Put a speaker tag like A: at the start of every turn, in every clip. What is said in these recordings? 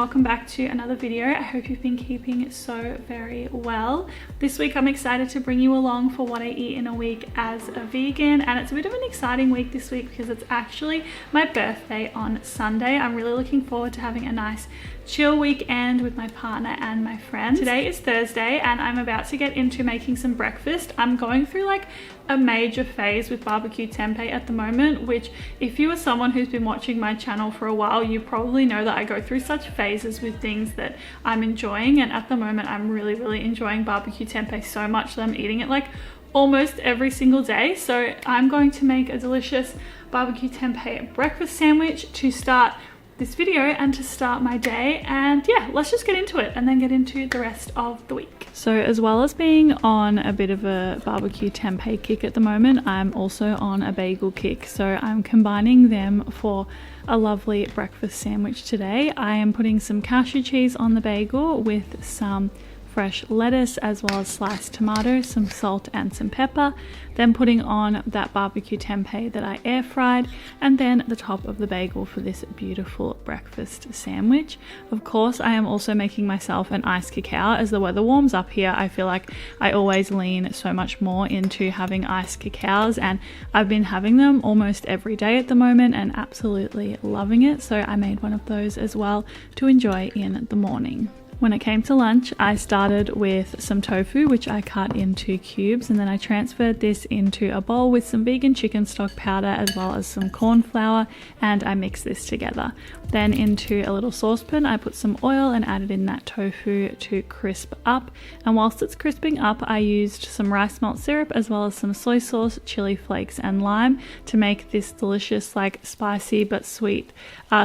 A: welcome back to another video. I hope you've been keeping so very well. This week I'm excited to bring you along for what I eat in a week as a vegan, and it's a bit of an exciting week this week because it's actually my birthday on Sunday. I'm really looking forward to having a nice chill weekend with my partner and my friends. Today is Thursday and I'm about to get into making some breakfast. I'm going through like a major phase with barbecue tempeh at the moment, which if you are someone who's been watching my channel for a while, you probably know that I go through such phases with things that I'm enjoying, and at the moment I'm really enjoying barbecue tempeh so much that I'm eating it like almost every single day. So I'm going to make a delicious barbecue tempeh breakfast sandwich to start this video and to start my day, and yeah, let's just get into it and then get into the rest of the week. So as well as being on a bit of a barbecue tempeh kick at the moment, I'm also on a bagel kick, so I'm combining them for a lovely breakfast sandwich today. I am putting some cashew cheese on the bagel with some fresh lettuce as well as sliced tomato, some salt and some pepper, then putting on that barbecue tempeh that I air fried, and then the top of the bagel for this beautiful breakfast sandwich. Of course, I am also making myself an iced cacao. As the weather warms up here, I feel like I always lean so much more into having iced cacaos, and I've been having them almost every day at the moment and absolutely loving it. So I made one of those as well to enjoy in the morning. When it came to lunch, I started with some tofu, which I cut into cubes, and then I transferred this into a bowl with some vegan chicken stock powder as well as some corn flour, and I mixed this together. Then into a little saucepan, I put some oil and added in that tofu to crisp up. And whilst it's crisping up, I used some rice malt syrup as well as some soy sauce, chili flakes and lime to make this delicious, like spicy but sweet,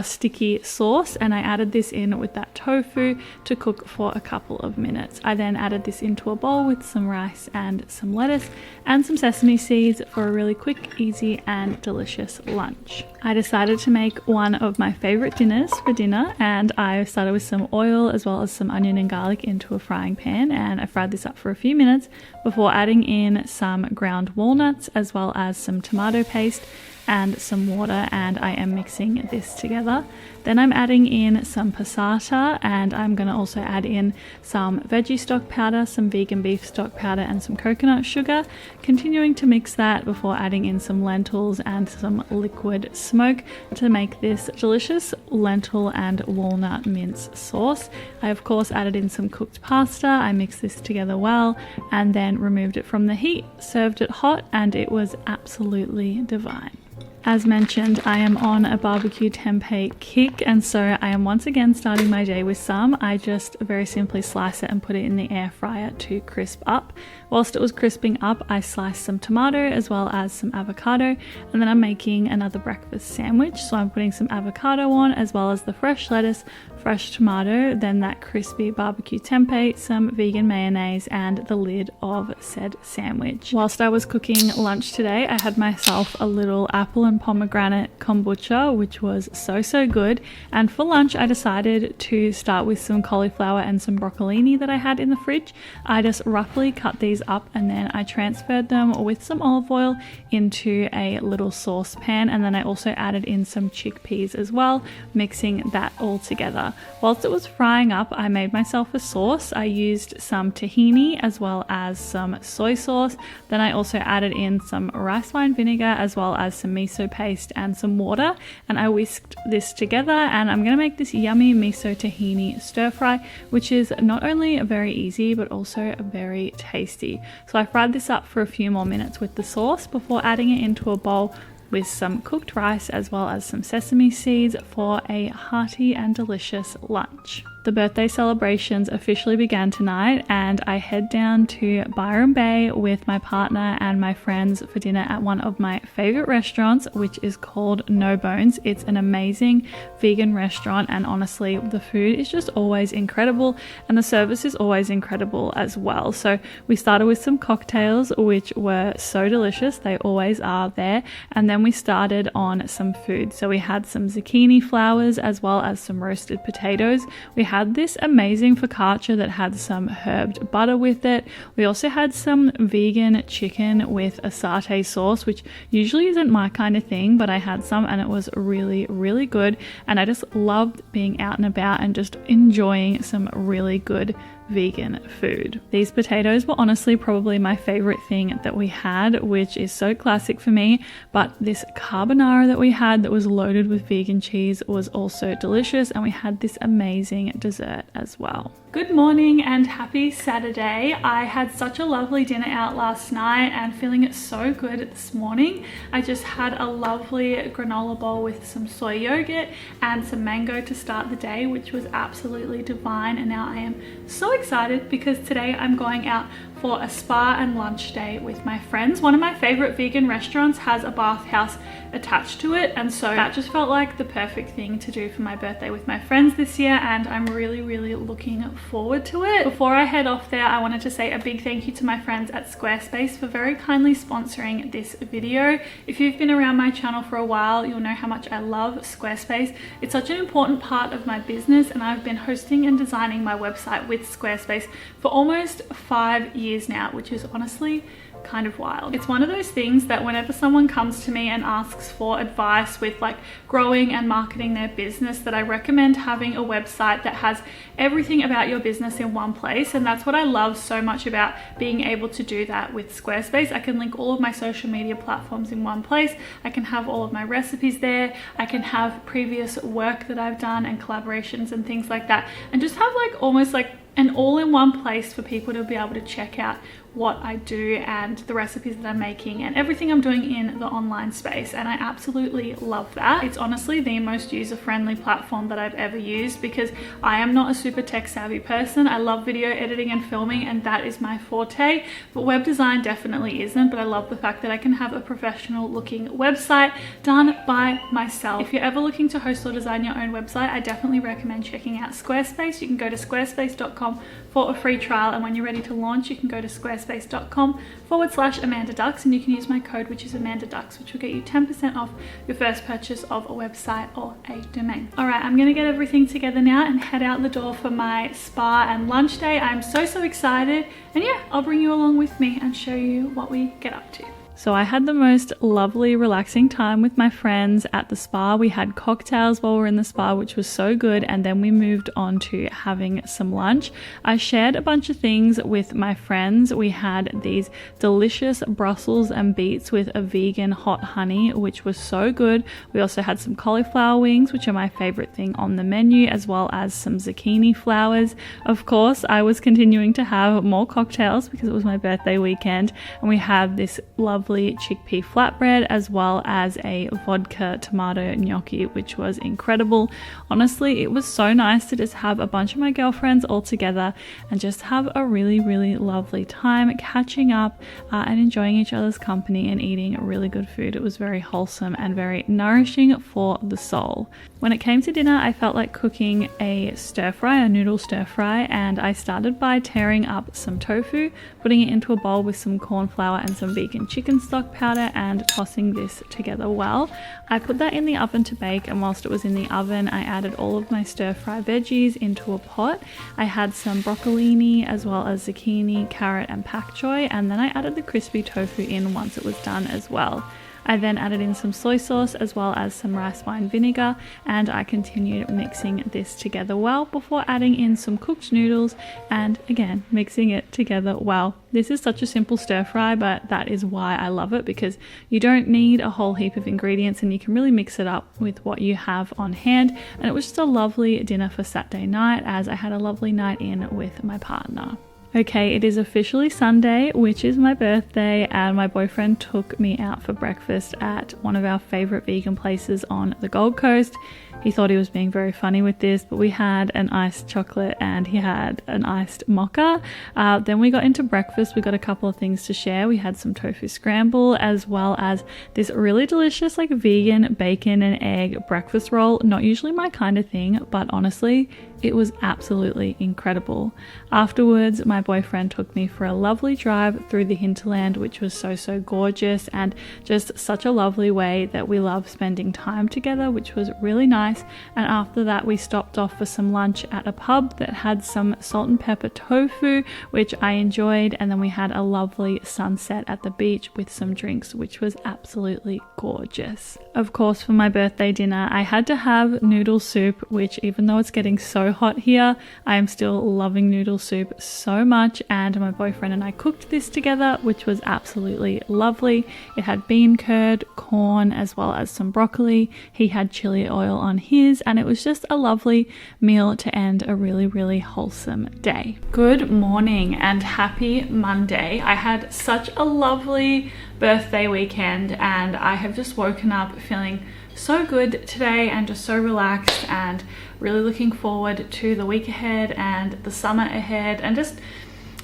A: sticky sauce. And I added this in with that tofu to cook for a couple of minutes. I then added this into a bowl with some rice and some lettuce and some sesame seeds for a really quick, easy and delicious lunch. I decided to make one of my favorite dinners for dinner, and I started with some oil as well as some onion and garlic into a frying pan, and I fried this up for a few minutes before adding in some ground walnuts as well as some tomato paste and some water, and I am mixing this together. Then I'm adding in some passata, and I'm going to also add in some veggie stock powder, some vegan beef stock powder and some coconut sugar, continuing to mix that before adding in some lentils and some liquid smoke to make this delicious lentil and walnut mince sauce. I of course added in some cooked pasta. I mixed this together well and then removed it from the heat, served it hot, and it was absolutely divine. As mentioned, I am on a barbecue tempeh kick, and so I am once again starting my day with some. I just very simply slice it and put it in the air fryer to crisp up. Whilst it was crisping up, I sliced some tomato as well as some avocado, and then I'm making another breakfast sandwich. So I'm putting some avocado on as well as the fresh lettuce, fresh tomato, then that crispy barbecue tempeh, some vegan mayonnaise and the lid of said sandwich. Whilst I was cooking lunch today, I had myself a little apple and pomegranate kombucha, which was so good. And for lunch I decided to start with some cauliflower and some broccolini that I had in the fridge. I just roughly cut these up and then I transferred them with some olive oil into a little saucepan, and then I also added in some chickpeas as well, mixing that all together. Whilst it was frying up, I made myself a sauce. I used some tahini as well as some soy sauce. Then I also added in some rice wine vinegar as well as some miso paste and some water, and I whisked this together, and I'm going to make this yummy miso tahini stir fry, which is not only very easy but also very tasty. So I fried this up for a few more minutes with the sauce before adding it into a bowl with some cooked rice as well as some sesame seeds for a hearty and delicious lunch. The birthday celebrations officially began tonight, and I head down to Byron Bay with my partner and my friends for dinner at one of my favorite restaurants, which is called No Bones. It's an amazing vegan restaurant, and honestly the food is just always incredible and the service is always incredible as well. So we started with some cocktails, which were so delicious. They always are there. And then we started on some food. So we had some zucchini flowers as well as some roasted potatoes. We had had this amazing focaccia that had some herbed butter with it. We also had some vegan chicken with a satay sauce, which usually isn't my kind of thing, but I had some and it was really, really good. And I just loved being out and about and just enjoying some really good vegan food. These potatoes were honestly probably my favorite thing that we had, which is so classic for me, but this carbonara that we had that was loaded with vegan cheese was also delicious, and we had this amazing dessert as well. Good morning and happy Saturday. I had such a lovely dinner out last night and feeling so good this morning. I just had a lovely granola bowl with some soy yogurt and some mango to start the day, which was absolutely divine. And now I am so excited because today I'm going out for a spa and lunch day with my friends. One of my favorite vegan restaurants has a bathhouse attached to it, and so that just felt like the perfect thing to do for my birthday with my friends this year, and I'm really, really looking forward to it. Before I head off there, I wanted to say a big thank you to my friends at Squarespace for very kindly sponsoring this video. If you've been around my channel for a while, you'll know how much I love Squarespace. It's such an important part of my business, and I've been hosting and designing my website with Squarespace for almost 5 years now, which is honestly kind of wild. It's one of those things that whenever someone comes to me and asks for advice with like growing and marketing their business, that I recommend having a website that has everything about your business in one place. And that's what I love so much about being able to do that with Squarespace. I can link all of my social media platforms in one place. I can have all of my recipes there. I can have previous work that I've done and collaborations and things like that, and just have like almost like an all-in-one place for people to be able to check out what I do and the recipes that I'm making and everything I'm doing in the online space. And I absolutely love that. It's honestly the most user-friendly platform that I've ever used because I am not a super tech-savvy person. I love video editing and filming, and that is my forte, but web design definitely isn't. But I love the fact that I can have a professional looking website done by myself. If you're ever looking to host or design your own website, I definitely recommend checking out Squarespace. You can go to squarespace.com for a free trial, and when you're ready to launch, you can go to squarespace.com/Amanda Ducks, and you can use my code, which is Amanda Ducks, which will get you 10% off your first purchase of a website or a domain. All right, I'm gonna get everything together now and head out the door for my spa and lunch day. I'm so excited, and yeah, I'll bring you along with me and show you what we get up to. So I had the most lovely, relaxing time with my friends at the spa. We had cocktails while we were in the spa, which was so good. And then we moved on to having some lunch. I shared a bunch of things with my friends. We had these delicious Brussels and beets with a vegan hot honey, which was so good. We also had some cauliflower wings, which are my favorite thing on the menu, as well as some zucchini flowers. Of course, I was continuing to have more cocktails because it was my birthday weekend. And we had this lovely chickpea flatbread as well as a vodka tomato gnocchi, which was incredible. Honestly, it was so nice to just have a bunch of my girlfriends all together and just have a really, really lovely time catching up and enjoying each other's company and eating really good food. It was very wholesome and very nourishing for the soul. When it came to dinner, I felt like cooking a stir fry, a noodle stir fry, and I started by tearing up some tofu, putting it into a bowl with some corn flour and some vegan chicken stock powder, and tossing this together well. I put that in the oven to bake, and whilst it was in the oven, I added all of my stir fry veggies into a pot. I had some broccolini as well as zucchini, carrot and pak choi, and then I added the crispy tofu in once it was done as well. I then added in some soy sauce as well as some rice wine vinegar, and I continued mixing this together well before adding in some cooked noodles and again mixing it together well. This is such a simple stir fry, but that is why I love it, because you don't need a whole heap of ingredients and you can really mix it up with what you have on hand. And it was just a lovely dinner for Saturday night, as I had a lovely night in with my partner. Okay, it is officially Sunday, which is my birthday, and my boyfriend took me out for breakfast at one of our favorite vegan places on the Gold Coast. He thought he was being very funny with this, but we had an iced chocolate and he had an iced mocha. Then we got into breakfast. We got a couple of things to share. We had some tofu scramble as well as this really delicious like vegan bacon and egg breakfast roll. Not usually my kind of thing, but honestly, it was absolutely incredible. Afterwards, my boyfriend took me for a lovely drive through the hinterland, which was so gorgeous and just such a lovely way that we love spending time together, which was really nice. nice. And after that we stopped off for some lunch at a pub that had some salt and pepper tofu, which I enjoyed, and then we had a lovely sunset at the beach with some drinks, which was absolutely gorgeous. Of course, for my birthday dinner I had to have noodle soup, which even though it's getting so hot here, I am still loving noodle soup so much, and my boyfriend and I cooked this together, which was absolutely lovely. It had bean curd, corn, as well as some broccoli. He had chili oil on his, and it was just a lovely meal to end a really wholesome day. Good morning and happy Monday. I had such a lovely birthday weekend, and I have just woken up feeling so good today and just so relaxed and really looking forward to the week ahead and the summer ahead and just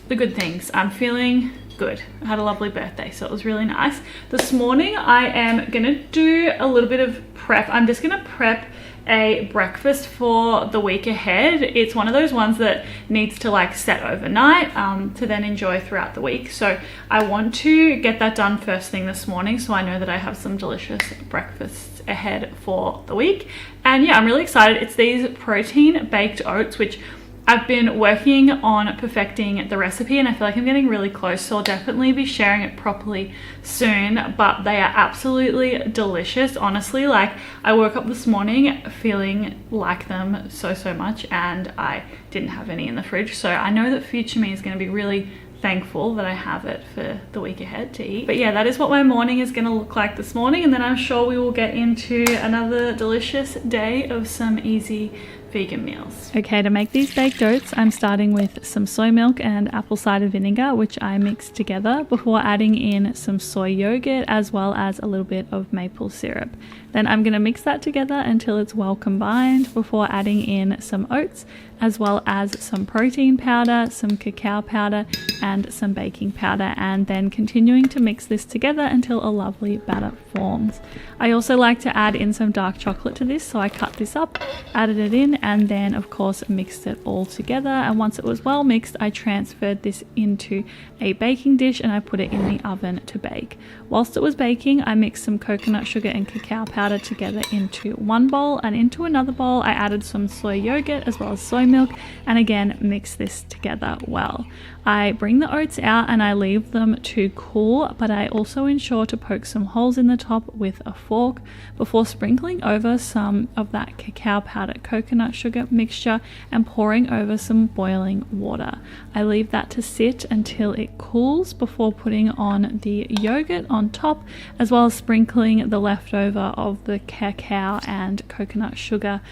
A: the good things. I'm feeling good. I had a lovely birthday, so it was really nice. This morning I am gonna do a little bit of prep. I'm just gonna prep a breakfast for the week ahead. It's one of those ones that needs to like set overnight to then enjoy throughout the week. So I want to get that done first thing this morning so I know that I have some delicious breakfasts ahead for the week. And yeah, I'm really excited. It's these protein baked oats, which I've been working on perfecting the recipe, and I feel like I'm getting really close, so I'll definitely be sharing it properly soon. But they are absolutely delicious, honestly. Like, I woke up this morning feeling like them so much, and I didn't have any in the fridge, so I know that future me is going to be really thankful that I have it for the week ahead to eat. But yeah, that is what my morning is going to look like this morning, and then I'm sure we will get into another delicious day of some easy vegan meals. Okay, to make these baked oats, I'm starting with some soy milk and apple cider vinegar, which I mix together before adding in some soy yogurt as well as a little bit of maple syrup. Then I'm going to mix that together until it's well combined before adding in some oats as well as some protein powder, some cacao powder, and some baking powder, and then continuing to mix this together until a lovely batter forms. I also like to add in some dark chocolate to this, so I cut this up, added it in, and then of course mixed it all together. And once it was well mixed, I transferred this into a baking dish and I put it in the oven to bake. Whilst it was baking, I mixed some coconut sugar and cacao powder together into one bowl, and into another bowl I added some soy yogurt as well as soy milk, and again mix this together well. I bring the oats out and I leave them to cool, but I also ensure to poke some holes in the top with a fork before sprinkling over some of that cacao powder coconut sugar mixture and pouring over some boiling water. I leave that to sit until it cools before putting on the yogurt on top, as well as sprinkling the leftover of the cacao and coconut sugar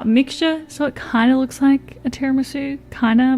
A: mixture, so it kind of looks like a tiramisu,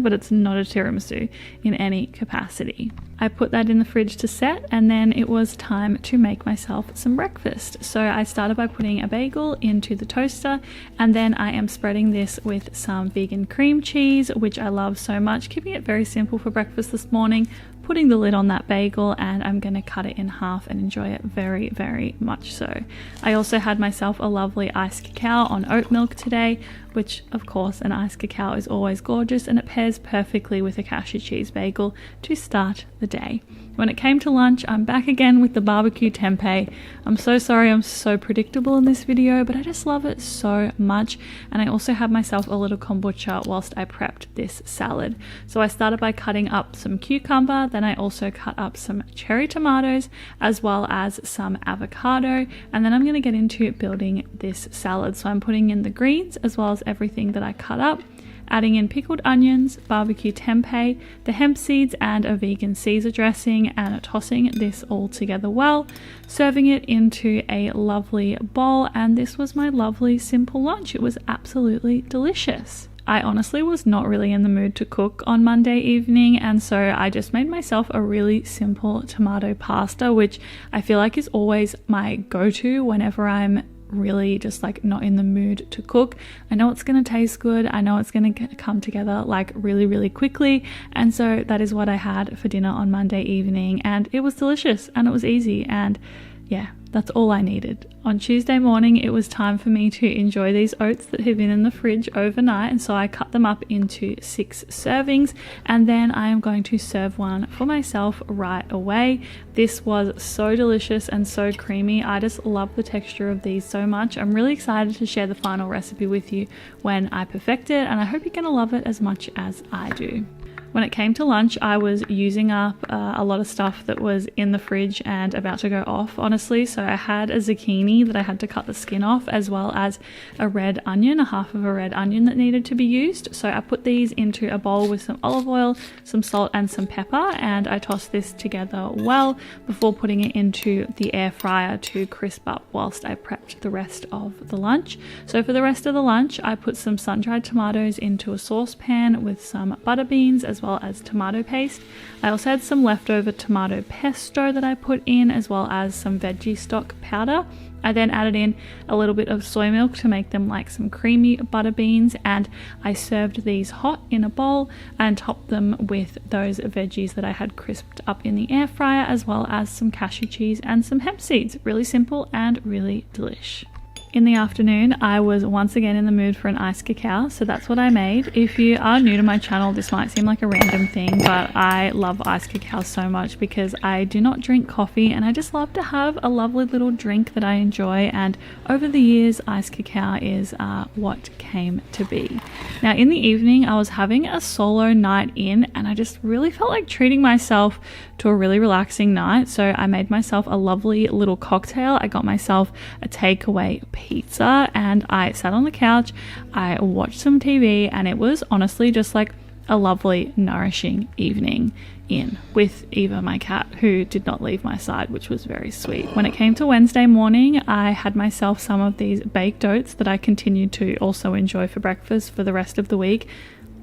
A: but it's not a tiramisu in any capacity. I put that in the fridge to set, and then it was time to make myself some breakfast. So I started by putting a bagel into the toaster, and then I am spreading this with some vegan cream cheese, which I love so much, keeping it very simple for breakfast this morning, putting the lid on that bagel, and I'm going to cut it in half and enjoy it very much so. I also had myself a lovely iced cacao on oat milk today, which of course an iced cacao is always gorgeous, and it pairs perfectly with a cashew cheese bagel to start the day. When it came to lunch, I'm back again with the barbecue tempeh. I'm so sorry I'm so predictable in this video, but I just love it so much. And I also had myself a little kombucha whilst I prepped this salad. So I started by cutting up some cucumber, then I also cut up some cherry tomatoes as well as some avocado, and then I'm going to get into building this salad. So I'm putting in the greens as well as everything that I cut up, adding in pickled onions, barbecue tempeh, the hemp seeds, and a vegan Caesar dressing, and tossing this all together well, serving it into a lovely bowl. And this was my lovely simple lunch. It was absolutely delicious. I honestly was not really in the mood to cook on Monday evening, and so I just made myself a really simple tomato pasta, which I feel like is always my go-to whenever I'm really just like not in the mood to cook. I know it's going to taste good, I know it's going to come together like really quickly, and so that is what I had for dinner on Monday evening, and it was delicious and it was easy, and yeah, that's all I needed. On Tuesday morning, it was time for me to enjoy these oats that have been in the fridge overnight, and so I cut them up into 6 servings, and then I am going to serve one for myself right away. This was so delicious and so creamy. I just love the texture of these so much. I'm really excited to share the final recipe with you when I perfect it, and I hope you're gonna love it as much as I do. When it came to lunch, I was using up a lot of stuff that was in the fridge and about to go off, honestly. So I had a zucchini that I had to cut the skin off, as well as a red onion, a half of a red onion that needed to be used. So I put these into a bowl with some olive oil, some salt and some pepper, and I tossed this together well before putting it into the air fryer to crisp up whilst I prepped the rest of the lunch. So for the rest of the lunch, I put some sun-dried tomatoes into a saucepan with some butter beans as well as tomato paste. I also had some leftover tomato pesto that I put in, as well as some veggie stock powder. I then added in a little bit of soy milk to make them like some creamy butter beans, and I served these hot in a bowl and topped them with those veggies that I had crisped up in the air fryer, as well as some cashew cheese and some hemp seeds. Really simple and really delish. In the afternoon, I was once again in the mood for an iced cacao, so that's what I made. If you are new to my channel, this might seem like a random thing, but I love iced cacao so much because I do not drink coffee, and I just love to have a lovely little drink that I enjoy, and over the years, iced cacao is what came to be. Now, in the evening, I was having a solo night in, and I just really felt like treating myself to a really relaxing night, so I made myself a lovely little cocktail. I got myself a takeaway pizza, and I sat on the couch, I watched some TV, and it was honestly just like a lovely, nourishing evening in with Eva, my cat, who did not leave my side, which was very sweet. When it came to Wednesday morning, I had myself some of these baked oats that I continued to also enjoy for breakfast for the rest of the week.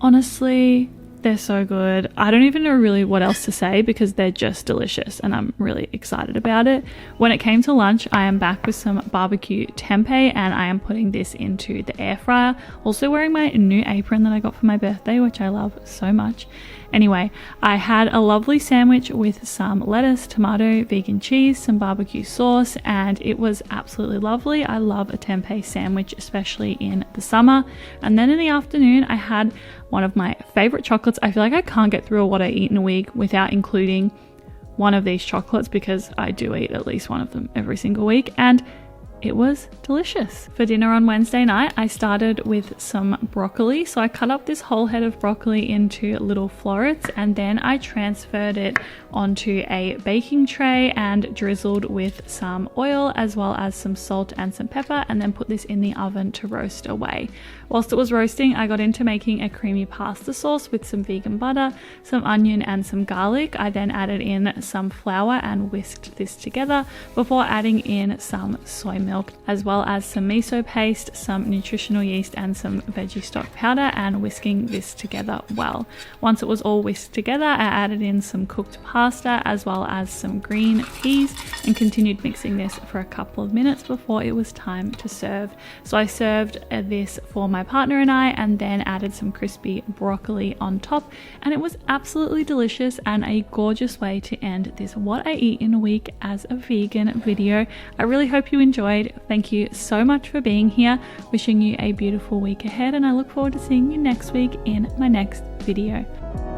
A: Honestly, they're so good. I don't even know really what else to say because they're just delicious, and I'm really excited about it. When it came to lunch, I am back with some barbecue tempeh, and I am putting this into the air fryer. Also wearing my new apron that I got for my birthday, which I love so much. Anyway, I had a lovely sandwich with some lettuce, tomato, vegan cheese, some barbecue sauce, and it was absolutely lovely. I love a tempeh sandwich, especially in the summer. And then in the afternoon, I had one of my favorite chocolates. I feel like I can't get through what I eat in a week without including one of these chocolates, because I do eat at least one of them every single week, and it was delicious. For dinner on Wednesday night, I started with some broccoli. So I cut up this whole head of broccoli into little florets, and then I transferred it onto a baking tray and drizzled with some oil as well as some salt and some pepper, and then put this in the oven to roast away. Whilst it was roasting, I got into making a creamy pasta sauce with some vegan butter, some onion and some garlic. I then added in some flour and whisked this together before adding in some soy milk, as well as some miso paste, some nutritional yeast and some veggie stock powder, and whisking this together well. Once it was all whisked together, I added in some cooked pasta as well as some green peas and continued mixing this for a couple of minutes before it was time to serve. So I served this for my partner and I, and then added some crispy broccoli on top, and it was absolutely delicious and a gorgeous way to end this what I eat in a week as a vegan video. I really hope you enjoyed. Thank you so much for being here. Wishing you a beautiful week ahead, and I look forward to seeing you next week in my next video.